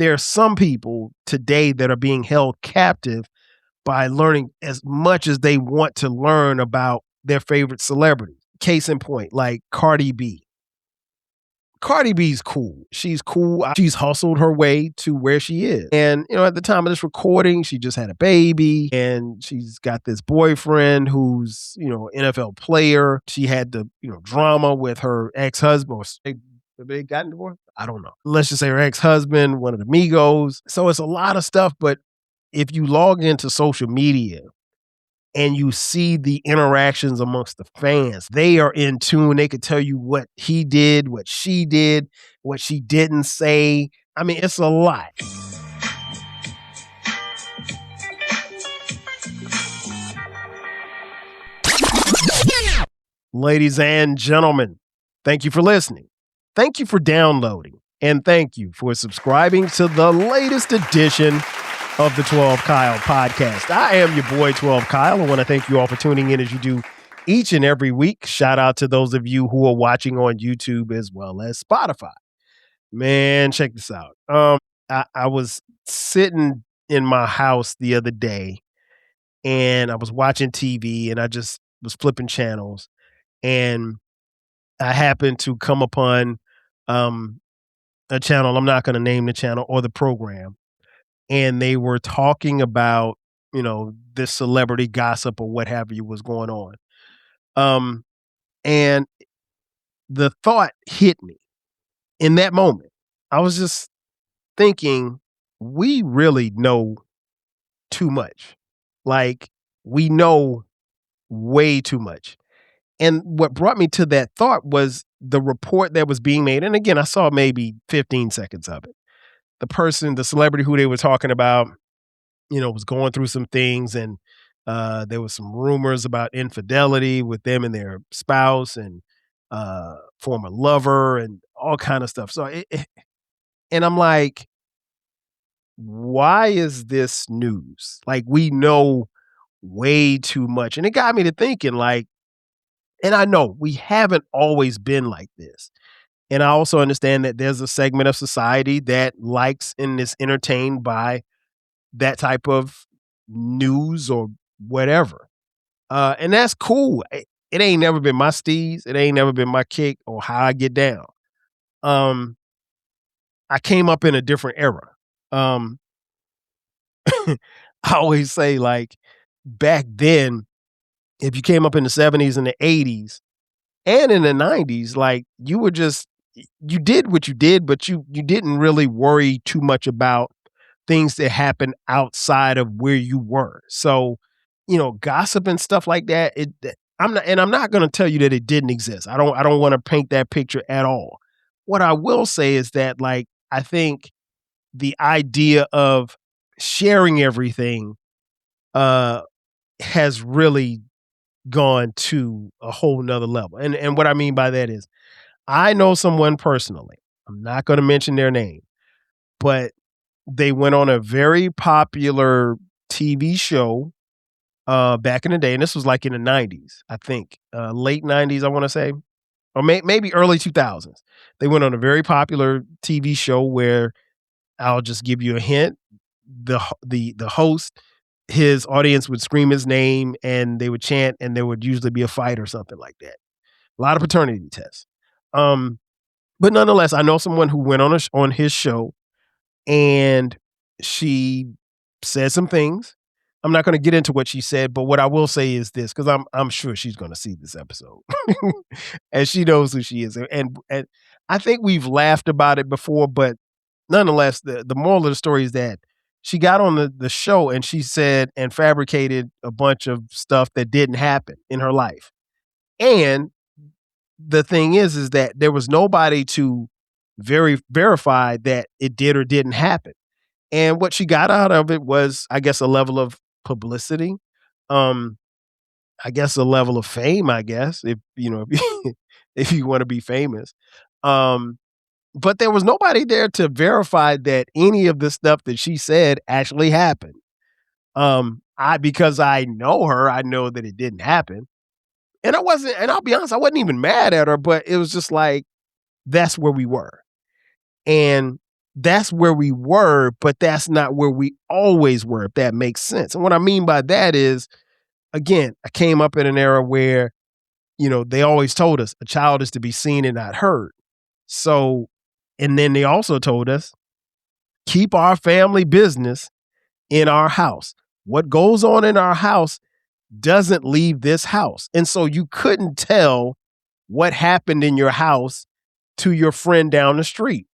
there are some people today that are being held captive by learning as much as they want to learn about their favorite celebrity. Case in point, like Cardi B. Cardi B's cool. She's cool. She's hustled her way to where she is. And, at the time of this recording, she just had a baby and she's got this boyfriend who's, NFL player. She had the, drama with her ex-husband. Have they gotten divorced? I don't know. Let's just say her ex-husband, one of the Migos. So it's a lot of stuff. But if you log into social media and you see the interactions amongst the fans, they are in tune. They could tell you what he did, what she didn't say. I mean, it's a lot. Ladies and gentlemen, thank you for listening. Thank you for downloading. And thank you for subscribing to the latest edition of the 12 Kyle podcast. I am your boy 12 Kyle. I want to thank you all for tuning in as you do each and every week. Shout out to those of you who are watching on YouTube as well as Spotify. Man, check this out. I was sitting in my house the other day and I was watching TV and I just was flipping channels and I happened to come upon a channel. I'm not going to name the channel or the program. And they were talking about, this celebrity gossip or what have you was going on. And the thought hit me in that moment. I was just thinking, we really know too much. Like, we know way too much. And what brought me to that thought was the report that was being made. And again, I saw maybe 15 seconds of it. The celebrity who they were talking about, was going through some things and there was some rumors about infidelity with them and their spouse and former lover and all kind of stuff. So, and I'm like, why is this news? Like, we know way too much. And it got me to thinking, like, and I know we haven't always been like this. And I also understand that there's a segment of society that likes and is entertained by that type of news or whatever. And that's cool. It ain't never been my steez. It ain't never been my kick or how I get down. I came up in a different era. I always say, like, back then, if you came up in the 70s and the 80s and in the 90s, like, you did what you did, but you didn't really worry too much about things that happened outside of where you were. So, gossip and stuff like that, I'm not going to tell you that it didn't exist. I don't want to paint that picture at all. What I will say is that, like, I think the idea of sharing everything has really gone to a whole nother level. And what I mean by that is, I know someone personally. I'm not going to mention their name, but they went on a very popular TV show back in the day, and this was like in the 90s, I think, late 90s, I want to say, or maybe early 2000s. They went on a very popular TV show where, I'll just give you a hint, the host, his audience would scream his name and they would chant, and there would usually be a fight or something like that. A lot of paternity tests. But nonetheless, I know someone who went on his show and she said some things. I'm not going to get into what she said, but what I will say is this, because I'm sure she's going to see this episode and she knows who she is. And I think we've laughed about it before, but nonetheless, the moral of the story is that she got on the show and she said and fabricated a bunch of stuff that didn't happen in her life. And the thing is that there was nobody to verify that it did or didn't happen. And what she got out of it was, I guess, a level of publicity. I guess a level of fame, I guess, if if you want to be famous. But there was nobody there to verify that any of the stuff that she said actually happened. Because I know her, I know that it didn't happen. And I'll be honest, I wasn't even mad at her, but it was just like, that's where we were. And that's where we were, but that's not where we always were, if that makes sense. And what I mean by that is, again, I came up in an era where, they always told us a child is to be seen and not heard. So, and then they also told us, keep our family business in our house. What goes on in our house doesn't leave this house. And so you couldn't tell what happened in your house to your friend down the street.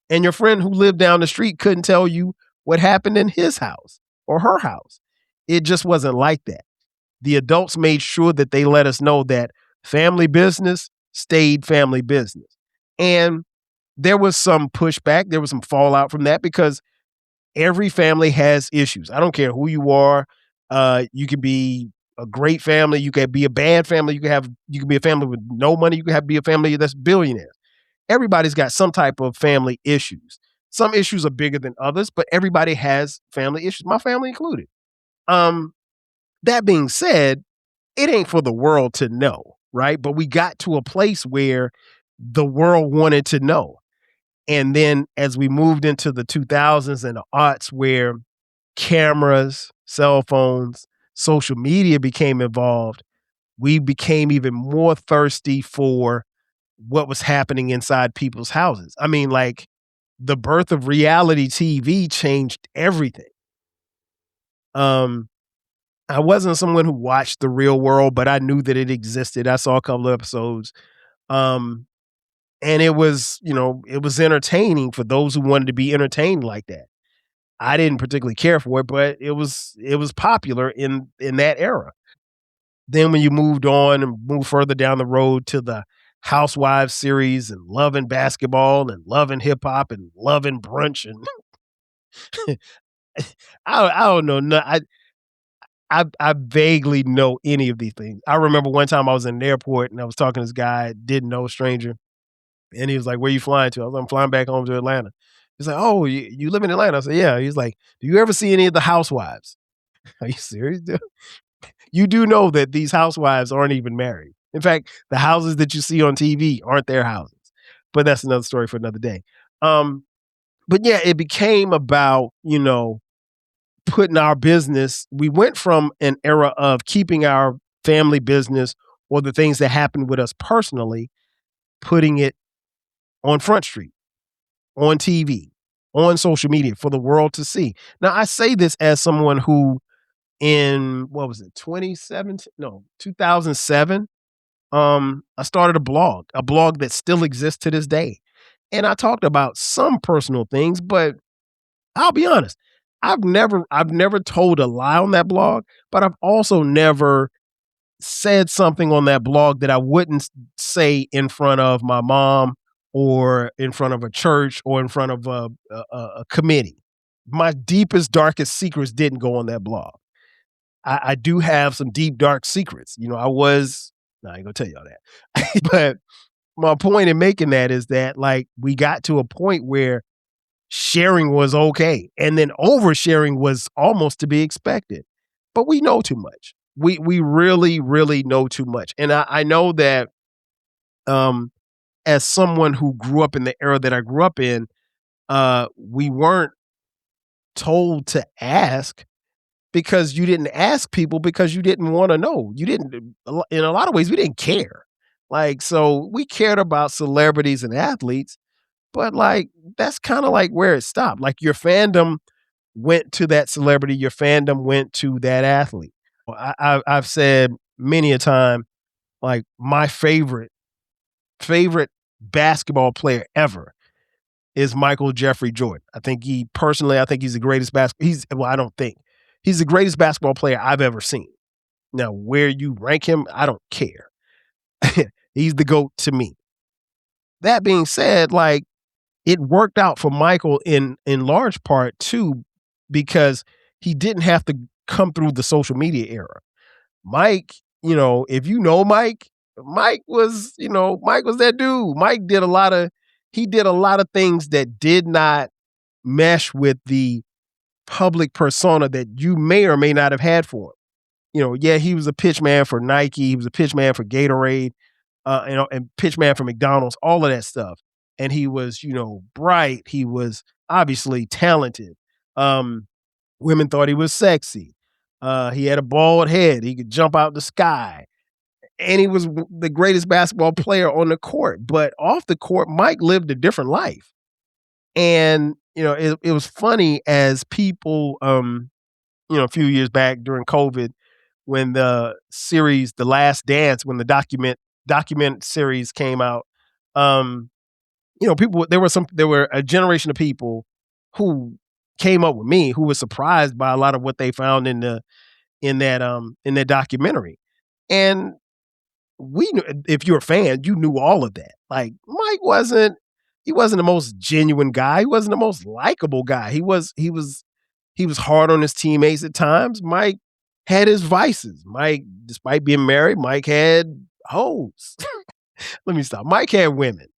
And your friend who lived down the street couldn't tell you what happened in his house or her house. It just wasn't like that. The adults made sure that they let us know that family business stayed family business. And there was some pushback, there was some fallout from that because every family has issues. I don't care who you are. You can be a great family, you can be a bad family, you can be a family with no money, you can be a family that's billionaires. Everybody's got some type of family issues. Some issues are bigger than others, but everybody has family issues, my family included. That being said, it ain't for the world to know, right? But we got to a place where the world wanted to know. And then as we moved into the 2000s and the aughts where cameras, cell phones, social media became involved, we became even more thirsty for what was happening inside people's houses. I mean, like, the birth of reality TV changed everything. I wasn't someone who watched The Real World, but I knew that it existed. I saw a couple of episodes. And it was, it was entertaining for those who wanted to be entertained like that. I didn't particularly care for it, but it was popular in that era. Then when you moved on and moved further down the road to the Housewives series and Love and Basketball and Love and Hip Hop and Love and Brunch and I don't know. No, I vaguely know any of these things. I remember one time I was in an airport and I was talking to this guy, didn't know, a stranger, and he was like, "Where you flying to?" I was like, "I'm flying back home to Atlanta." He's like, "Oh, you live in Atlanta?" I said, "Yeah." He's like, "Do you ever see any of the Housewives?" Are you serious, dude? You do know that these housewives aren't even married. In fact, the houses that you see on TV aren't their houses. But that's another story for another day. But yeah, it became about, putting our business. We went from an era of keeping our family business or the things that happened with us personally, putting it on Front Street, on TV, on social media for the world to see. Now, I say this as someone who in, what was it, 2017? No, 2007. I started a blog that still exists to this day. And I talked about some personal things, but I'll be honest, I've never told a lie on that blog, but I've also never said something on that blog that I wouldn't say in front of my mom or in front of a church or in front of a committee. My deepest, darkest secrets didn't go on that blog. I do have some deep, dark secrets. I ain't gonna tell y'all that. But my point in making that is that, like, we got to a point where sharing was okay. And then oversharing was almost to be expected. But we know too much. We really, really know too much. And I know that as someone who grew up in the era that I grew up in, we weren't told to ask because you didn't ask people because you didn't want to know. You didn't, in a lot of ways, we didn't care. Like, so we cared about celebrities and athletes, but like, that's kind of like where it stopped. Like, your fandom went to that celebrity, your fandom went to that athlete. I've said many a time, like, my favorite basketball player ever is Michael Jeffrey Jordan. I think he's the greatest I don't think. He's the greatest basketball player I've ever seen. Now, where you rank him, I don't care. He's the GOAT to me. That being said, like, it worked out for Michael in large part too, because he didn't have to come through the social media era. Mike, if you know Mike was that dude. Mike did a lot of things that did not mesh with the public persona that you may or may not have had for him. Yeah, he was a pitch man for Nike, he was a pitch man for Gatorade, and pitch man for McDonald's, all of that stuff. and he was, bright. He was obviously talented. Um, Women thought he was sexy. He had a bald head. He could jump out the sky. And he was the greatest basketball player on the court. But off the court, Mike lived a different life. And, it was funny as people, a few years back during COVID, when the series The Last Dance, when the document series came out, um, people there were a generation of people who came up with me who was surprised by a lot of what they found in that documentary. And we knew, if you're a fan, you knew all of that. Like Mike wasn't the most genuine guy. He wasn't the most likable guy. He was hard on his teammates at times. Mike had his vices. Mike, despite being married, Mike had hoes. Let me stop. Mike had women.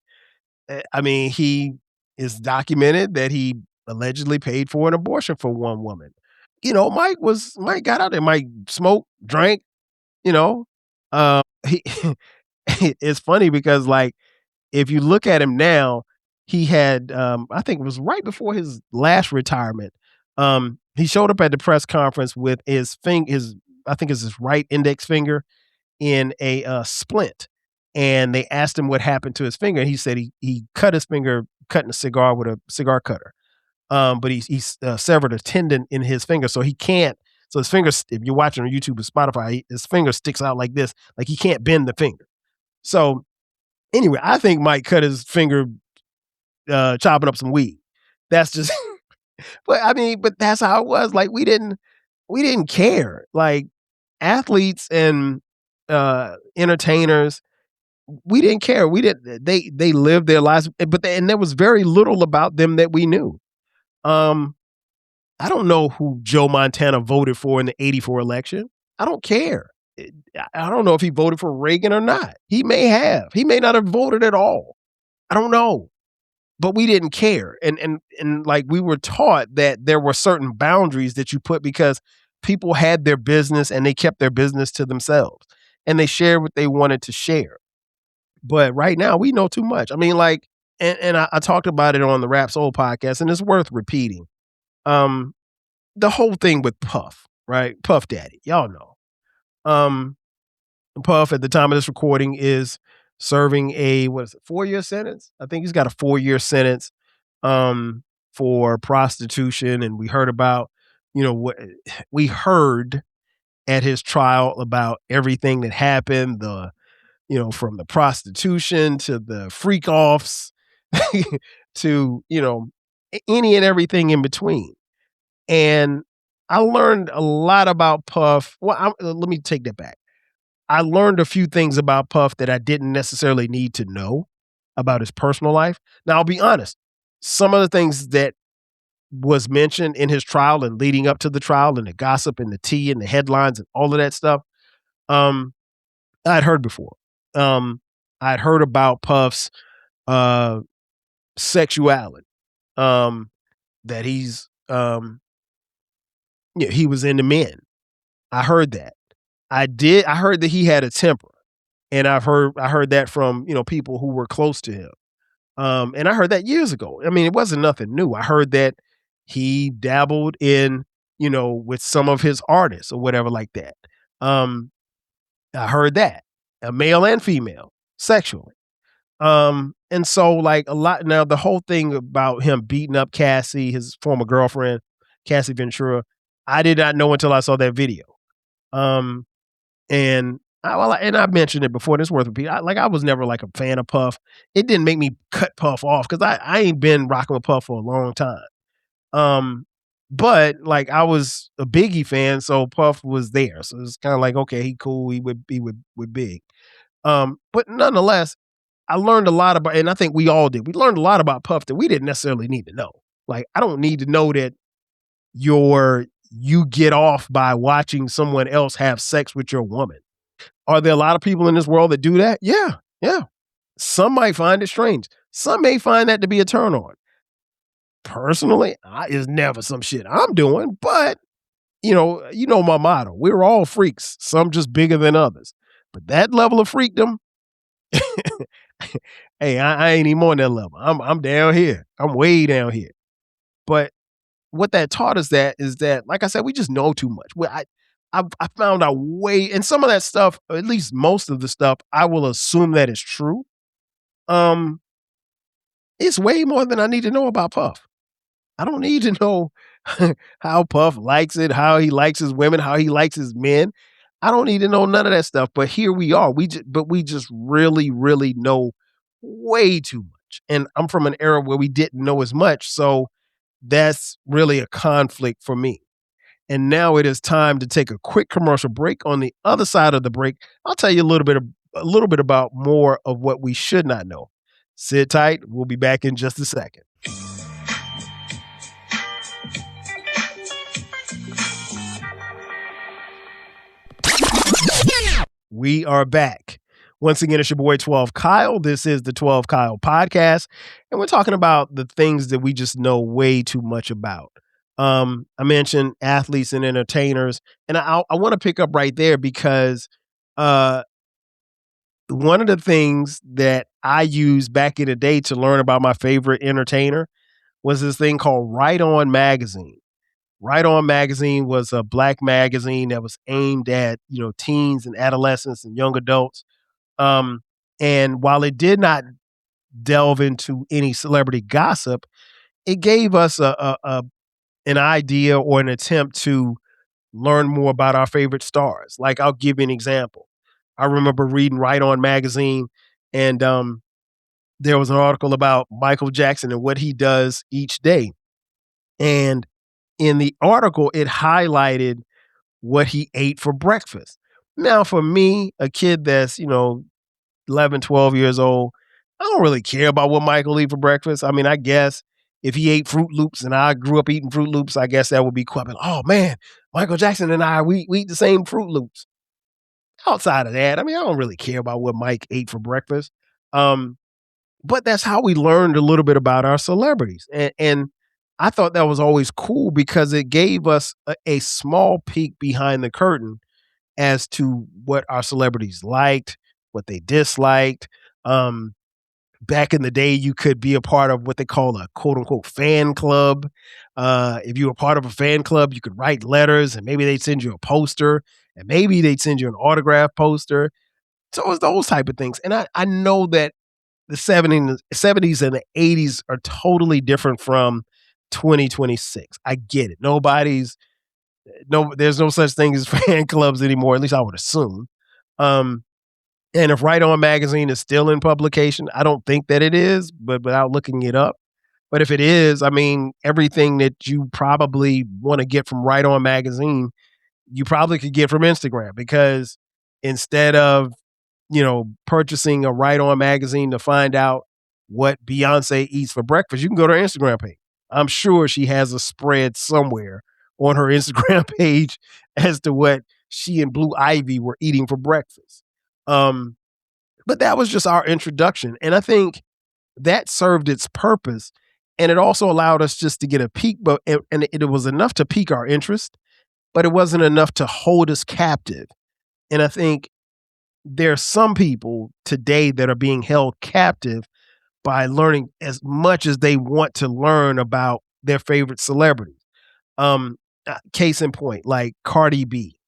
I mean, he is documented that he allegedly paid for an abortion for one woman. Mike got out there. Mike smoked, drank. You know, he it's funny because like if you look at him now, he had I think it was right before his last retirement. He showed up at the press conference with his I think it's his right index finger in a splint, and they asked him what happened to his finger, and he said he cut his finger cutting a cigar with a cigar cutter. But he severed a tendon in his finger, so he can't. So his fingers, if you're watching on YouTube or Spotify, his finger sticks out like this, like he can't bend the finger. So anyway, I think Mike cut his finger chopping up some weed. That's just, but that's how it was. Like we didn't care. Like athletes and entertainers, we didn't care. We didn't. They lived their lives, and there was very little about them that we knew. Um, I don't know who Joe Montana voted for in the '84 election. I don't care. I don't know if he voted for Reagan or not. He may have. He may not have voted at all. I don't know. But we didn't care. And like we were taught that there were certain boundaries that you put because people had their business and they kept their business to themselves and they shared what they wanted to share. But right now we know too much. I mean, like, and I talked about it on the Rap Soul podcast, and it's worth repeating. Um, the whole thing with Puff, right? Puff Daddy, y'all know. Um, Puff at the time of this recording is serving a 4-year sentence. I think he's got a 4-year sentence um, for prostitution, and we heard about, what we heard at his trial about everything that happened. From the prostitution to the freak offs to any and everything in between. And I learned a lot about Puff. Well, let me take that back. I learned a few things about Puff that I didn't necessarily need to know about his personal life. Now, I'll be honest. Some of the things that was mentioned in his trial and leading up to the trial and the gossip and the tea and the headlines and all of that stuff, I'd heard before. I'd heard about Puff's sexuality, that he was into men. I heard that. I heard that he had a temper, and I heard that from people who were close to him. And I heard that years ago. I mean, it wasn't nothing new. I heard that he dabbled in with some of his artists or whatever like that. I heard that, male and female, sexually. And so like a lot now, the whole thing about him beating up Cassie, his former girlfriend, Cassie Ventura, I did not know until I saw that video. And I mentioned it before. This is worth repeating. I was never like a fan of Puff. It didn't make me cut Puff off because I ain't been rocking with Puff for a long time. But like I was a Biggie fan, so Puff was there. So it's kind of like, okay, he cool. He would be with Big. But nonetheless, I learned a lot about, and I think we all did. We learned a lot about Puff that we didn't necessarily need to know. Like I don't need to know that you get off by watching someone else have sex with your woman. Are there a lot of people in this world that do that? Yeah, yeah. Some might find it strange. Some may find that to be a turn on. Personally, it's never some shit I'm doing, but you know my motto. We're all freaks, some just bigger than others. But that level of freakdom, Hey, I ain't even on that level. I'm down here. I'm way down here. But what that taught us that is that, like I said, we just know too much. I found out way, and some of that stuff, or at least most of the stuff, I will assume that is true. Um, it's way more than I need to know about Puff. I don't need to know how Puff likes it, how he likes his women, how he likes his men. I don't need to know none of that stuff. But here we are. We just really, really know way too much. And I'm from an era where we didn't know as much. So that's really a conflict for me. And now it is time to take a quick commercial break. On the other side of the break, I'll tell you a little bit about more of what we should not know. Sit tight. We'll be back in just a second. We are back. Once again, it's your boy 12 Kyle. This is the 12 Kyle podcast, and we're talking about the things that we just know way too much about. I mentioned athletes and entertainers, and I want to pick up right there because uh, one of the things that I used back in the day to learn about my favorite entertainer was this thing called Right On Magazine. Right On Magazine was a black magazine that was aimed at, teens and adolescents and young adults. Um, and while it did not delve into any celebrity gossip, it gave us an idea or an attempt to learn more about our favorite stars. Like, I'll give you an example. I remember reading Right On Magazine, and there was an article about Michael Jackson and what he does each day. And in the article, it highlighted what he ate for breakfast. Now, for me, a kid that's, 11, 12 years old, I don't really care about what Michael eat for breakfast. I mean, I guess if he ate Fruit Loops and I grew up eating Fruit Loops, I guess that would be cool. Like, oh man, Michael Jackson and we eat the same Fruit Loops. Outside of that, I mean, I don't really care about what Mike ate for breakfast. Um, but that's how we learned a little bit about our celebrities. And I thought that was always cool because it gave us a small peek behind the curtain as to what our celebrities liked, what they disliked. Um, Back in the day, you could be a part of what they call a quote unquote fan club. If you were part of a fan club, you could write letters and maybe they'd send you a poster and maybe they'd send you an autograph poster. So it was those type of things. And I know that the 70s and the 80s are totally different from 2026. I get it. There's no such thing as fan clubs anymore, at least I would assume. Um, and if Right On Magazine is still in publication, I don't think that it is, but without looking it up. But if it is, I mean, everything that you probably want to get from Right On Magazine, you probably could get from Instagram because instead of, purchasing a Right On Magazine to find out what Beyonce eats for breakfast, you can go to her Instagram page. I'm sure she has a spread somewhere on her Instagram page as to what she and Blue Ivy were eating for breakfast. Um, but that was just our introduction. And I think that served its purpose. And it also allowed us just to get a peek, and it was enough to pique our interest, but it wasn't enough to hold us captive. And I think there are some people today that are being held captive by learning as much as they want to learn about their favorite celebrities. Case in point, like Cardi B.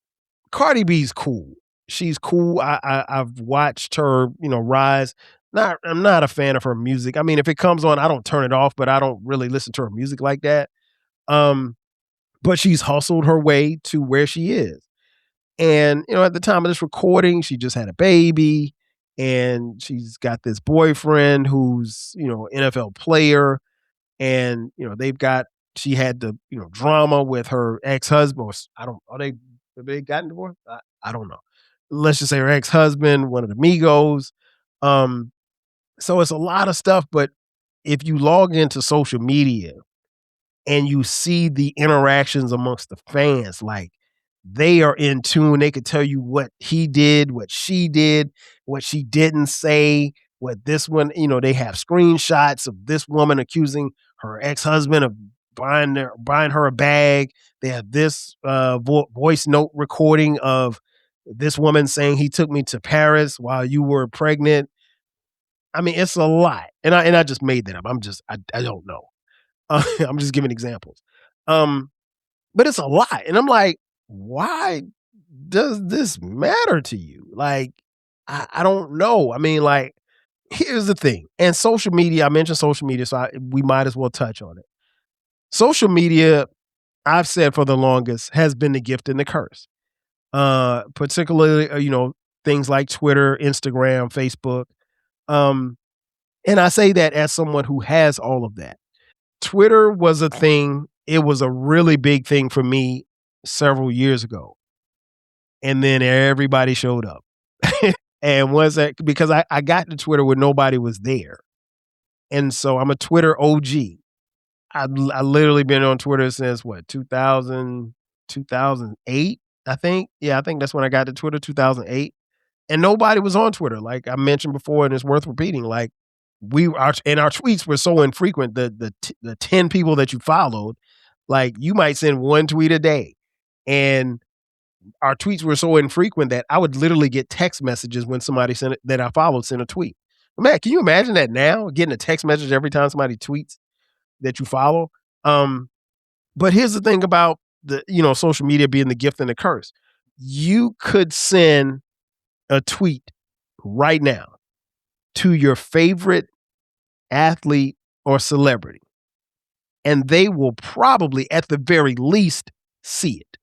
Cardi B's cool. She's cool. I've watched her, rise. I'm not a fan of her music. I mean, if it comes on, I don't turn it off, but I don't really listen to her music like that. Um, but she's hustled her way to where she is. And, at the time of this recording, she just had a baby and she's got this boyfriend who's, NFL player. And, she had the, drama with her ex-husband. Have they gotten divorced? I don't know. Let's just say her ex-husband, one of the Migos. So it's a lot of stuff. But if you log into social media and you see the interactions amongst the fans, like they are in tune. They could tell you what he did, what she did, what she didn't say, what this one, they have screenshots of this woman accusing her ex-husband of buying her a bag. They have this voice note recording of this woman saying he took me to Paris while you were pregnant. I mean, it's a lot. And I just made that up. I don't know. I'm just giving examples. Um, but it's a lot. And I'm like, why does this matter to you? Like, I don't know. I mean, like, here's the thing. And social media, I mentioned social media, so we might as well touch on it. Social media, I've said for the longest, has been the gift and the curse. Particularly, things like Twitter, Instagram, Facebook. Um, and I say that as someone who has all of that. Twitter was a thing. It was a really big thing for me several years ago. And then everybody showed up. And once that, because I got to Twitter when nobody was there. And so I'm a Twitter OG. I literally been on Twitter since what, 2008, I think. Yeah, I think that's when I got to Twitter, 2008. And nobody was on Twitter. Like I mentioned before, and it's worth repeating. Like our tweets were so infrequent. The 10 people that you followed, like you might send one tweet a day, and our tweets were so infrequent that I would literally get text messages when somebody that I followed sent a tweet. Man, can you imagine that now? Getting a text message every time somebody tweets that you follow. Um, but here's the thing about social media being the gift and the curse. You could send a tweet right now to your favorite athlete or celebrity, and they will probably, at the very least, see it.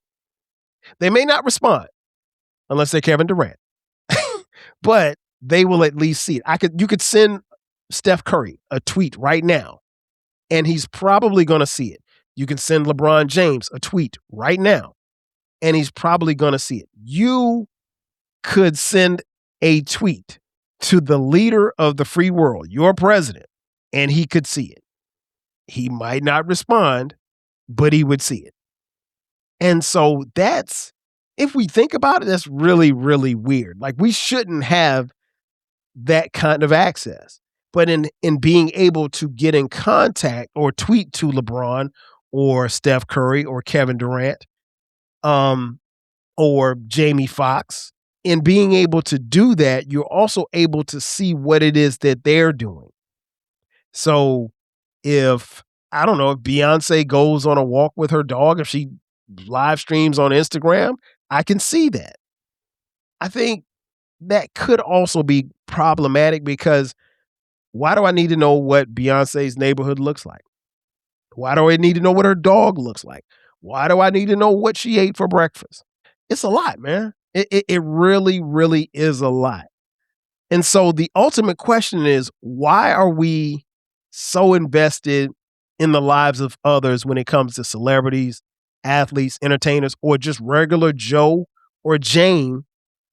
They may not respond unless they're Kevin Durant, but they will at least see it. You could send Steph Curry a tweet right now, and he's probably going to see it. You can send LeBron James a tweet right now, and he's probably going to see it. You could send a tweet to the leader of the free world, your president, and he could see it. He might not respond, but he would see it. And so if we think about it, that's really, really weird. Like we shouldn't have that kind of access. But in being able to get in contact or tweet to LeBron or Steph Curry or Kevin Durant, or Jamie Foxx, in being able to do that, you're also able to see what it is that they're doing. So if Beyonce goes on a walk with her dog, if she live streams on Instagram, I can see that. I think that could also be problematic because why do I need to know what Beyonce's neighborhood looks like? Why do I need to know what her dog looks like? Why do I need to know what she ate for breakfast? It's a lot, man. It really, really is a lot. And so the ultimate question is, why are we so invested in the lives of others when it comes to celebrities, athletes, entertainers, or just regular Joe or Jane,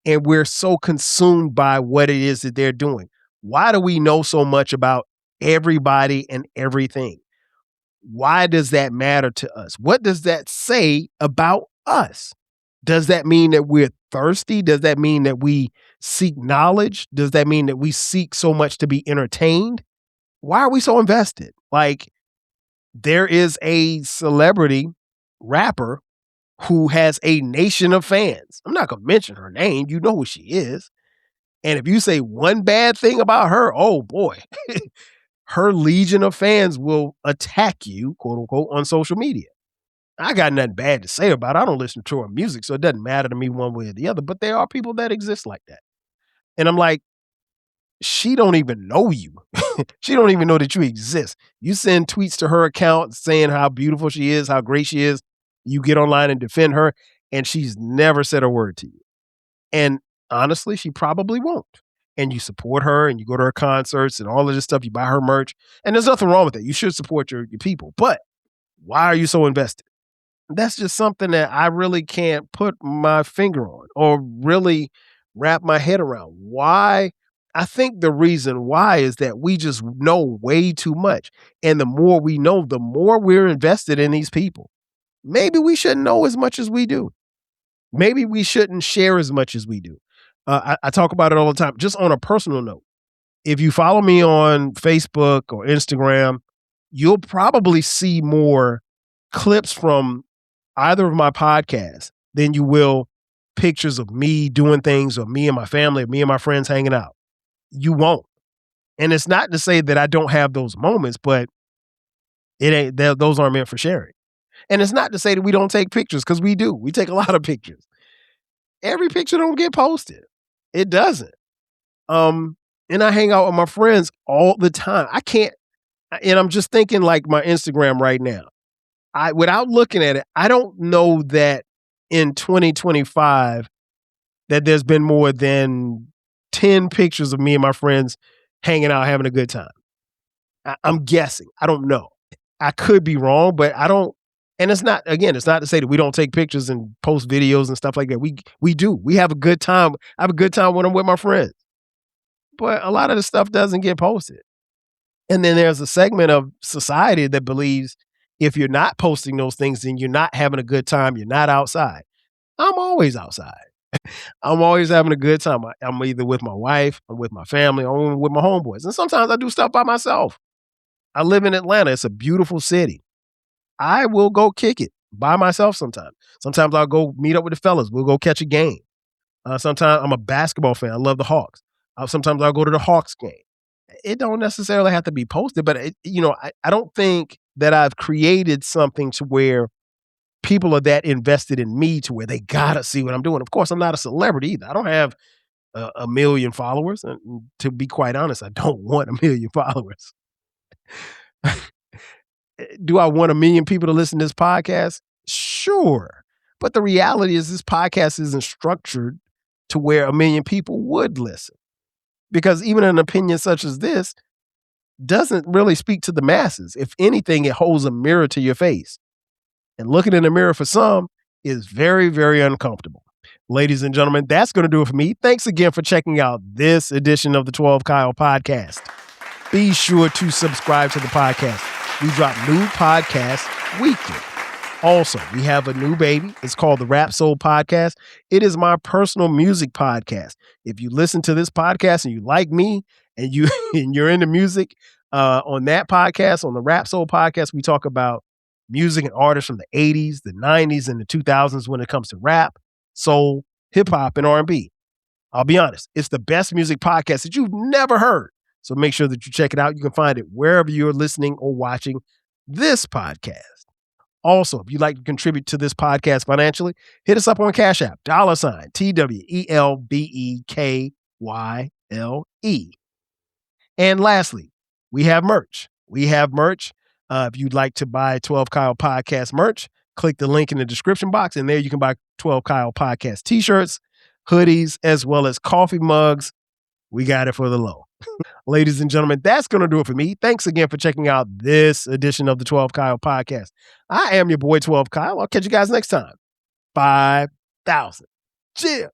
and we're so consumed by what it is that they're doing? Why do we know so much about everybody and everything? Why does that matter to us? What does that say about us? Does that mean that we're thirsty? Does that mean that we seek knowledge? Does that mean that we seek so much to be entertained? Why are we so invested? Like, there is a celebrity rapper who has a nation of fans. I'm not going to mention her name. You know who she is. And if you say one bad thing about her, oh boy, her legion of fans will attack you, quote unquote, on social media. I got nothing bad to say about it. I don't listen to her music, so it doesn't matter to me one way or the other. But there are people that exist like that. And I'm like, she don't even know you. She don't even know that you exist. You send tweets to her account saying how beautiful she is, how great she is. You get online and defend her, and she's never said a word to you. And honestly, she probably won't. And you support her and you go to her concerts and all of this stuff. You buy her merch. And there's nothing wrong with that. You should support your people. But why are you so invested? That's just something that I really can't put my finger on or really wrap my head around. Why? I think the reason why is that we just know way too much. And the more we know, the more we're invested in these people. Maybe we shouldn't know as much as we do. Maybe we shouldn't share as much as we do. I talk about it all the time. Just on a personal note, if you follow me on Facebook or Instagram, you'll probably see more clips from either of my podcasts than you will pictures of me doing things or me and my family or me and my friends hanging out. You won't. And it's not to say that I don't have those moments, but those aren't meant for sharing. And it's not to say that we don't take pictures, because we do. We take a lot of pictures. Every picture don't get posted. It doesn't. And I hang out with my friends all the time. I can't, and I'm just thinking like my Instagram right now. Without looking at it, I don't know that in 2025 that there's been more than 10 pictures of me and my friends hanging out, having a good time. I'm guessing. I don't know. I could be wrong, but I don't. And it's not to say that we don't take pictures and post videos and stuff like that. We do. We have a good time. I have a good time when I'm with my friends. But a lot of the stuff doesn't get posted. And then there's a segment of society that believes if you're not posting those things, then you're not having a good time. You're not outside. I'm always outside. I'm always having a good time. I'm either with my wife, I'm with my family, or I'm with my homeboys. And sometimes I do stuff by myself. I live in Atlanta. It's a beautiful city. I will go kick it by myself sometimes. Sometimes I'll go meet up with the fellas. We'll go catch a game. Sometimes I'm a basketball fan. I love the Hawks. Sometimes I'll go to the Hawks game. It don't necessarily have to be posted, but I don't think that I've created something to where people are that invested in me to where they gotta see what I'm doing. Of course, I'm not a celebrity either. I don't have a million followers. And to be quite honest, I don't want a million followers. Do I want 1 million people to listen to this podcast? Sure. But the reality is this podcast isn't structured to where 1 million people would listen. Because even an opinion such as this doesn't really speak to the masses. If anything, it holds a mirror to your face. And looking in the mirror for some is very, very uncomfortable. Ladies and gentlemen, that's going to do it for me. Thanks again for checking out this edition of the 12 Kyle podcast. Be sure to subscribe to the podcast. We drop new podcasts weekly. Also, we have a new baby. It's called the Rap Soul Podcast. It is my personal music podcast. If you listen to this podcast and you like me and you're into music, on that podcast, on the Rap Soul Podcast, we talk about music and artists from the 80s, the 90s, and the 2000s when it comes to rap, soul, hip hop, and R&B. I'll be honest, it's the best music podcast that you've never heard. So make sure that you check it out. You can find it wherever you're listening or watching this podcast. Also, if you'd like to contribute to this podcast financially, hit us up on Cash App, $TWELBEKYLE. And lastly, we have merch. If you'd like to buy 12 Kyle Podcast merch, click the link in the description box, and there you can buy 12 Kyle Podcast t-shirts, hoodies, as well as coffee mugs. We got it for the low. Ladies and gentlemen, that's going to do it for me. Thanks again for checking out this edition of the 12 Kyle Podcast. I am your boy, 12 Kyle. I'll catch you guys next time. 5,000. Chill.